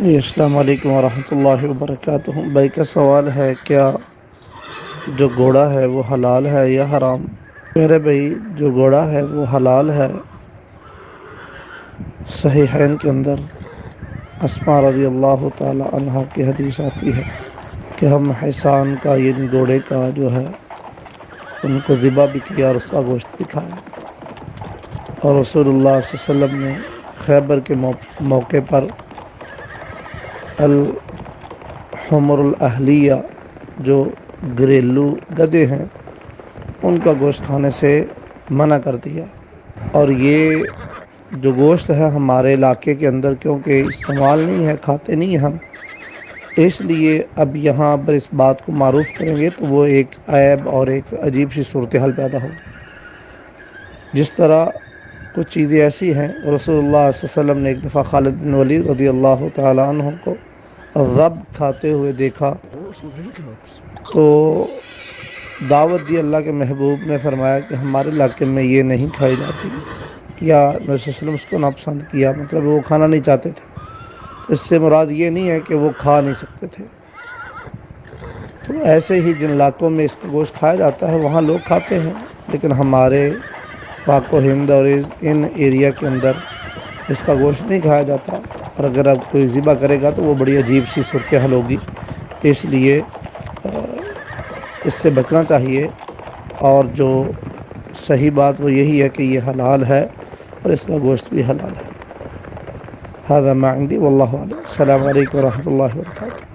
جی السلام علیکم ورحمۃ اللہ وبرکاتہ۔ بھائی کا سوال ہے، کیا جو گھوڑا ہے وہ حلال ہے یا حرام؟ میرے بھائی، جو گھوڑا ہے وہ حلال ہے۔ صحیحین کے اندر اسماء رضی اللہ تعالی عنہا کی حدیث آتی ہے کہ ہم حصان کا یعنی گھوڑے کا جو ہے ان کو ذبح بھی کیا اور اس کا گوشت بھی کھایا، اور رسول اللہ صلی اللہ علیہ وسلم نے خیبر کے موقع پر الحمر الاہلیہ جو گھریلو گدھے ہیں ان کا گوشت کھانے سے منع کر دیا۔ اور یہ جو گوشت ہے ہمارے علاقے کے اندر کیونکہ استعمال نہیں ہے، کھاتے نہیں ہیں ہم، اس لیے اب یہاں پر اس بات کو معروف کریں گے تو وہ ایک عیب اور ایک عجیب سی صورتحال پیدا ہوگی۔ جس طرح کچھ چیزیں ایسی ہیں، رسول اللہ صلی اللہ علیہ وسلم نے ایک دفعہ خالد بن ولید رضی اللہ تعالی عنہ کو رب کھاتے ہوئے دیکھا تو دعوت دی۔ اللہ کے محبوب نے فرمایا کہ ہمارے علاقے میں یہ نہیں کھائی جاتی، یا نبی صلی اللہ علیہ وسلم اس کو ناپسند کیا، مطلب وہ کھانا نہیں چاہتے تھے۔ اس سے مراد یہ نہیں ہے کہ وہ کھا نہیں سکتے تھے۔ تو ایسے ہی جن علاقوں میں اس کا گوشت کھایا جاتا ہے وہاں لوگ کھاتے ہیں، لیکن ہمارے پاک و ہند اور ان ایریا کے اندر اس کا گوشت نہیں کھایا جاتا، اور اگر اب کوئی ذبح کرے گا تو وہ بڑی عجیب سی صورتحال ہوگی۔ اس لیے اس سے بچنا چاہیے، اور جو صحیح بات وہ یہی ہے کہ یہ حلال ہے اور اس کا گوشت بھی حلال ہے۔ ھذا ما عندي واللہ اعلم۔ السلام علیکم ورحمۃ اللہ وبرکاتہ۔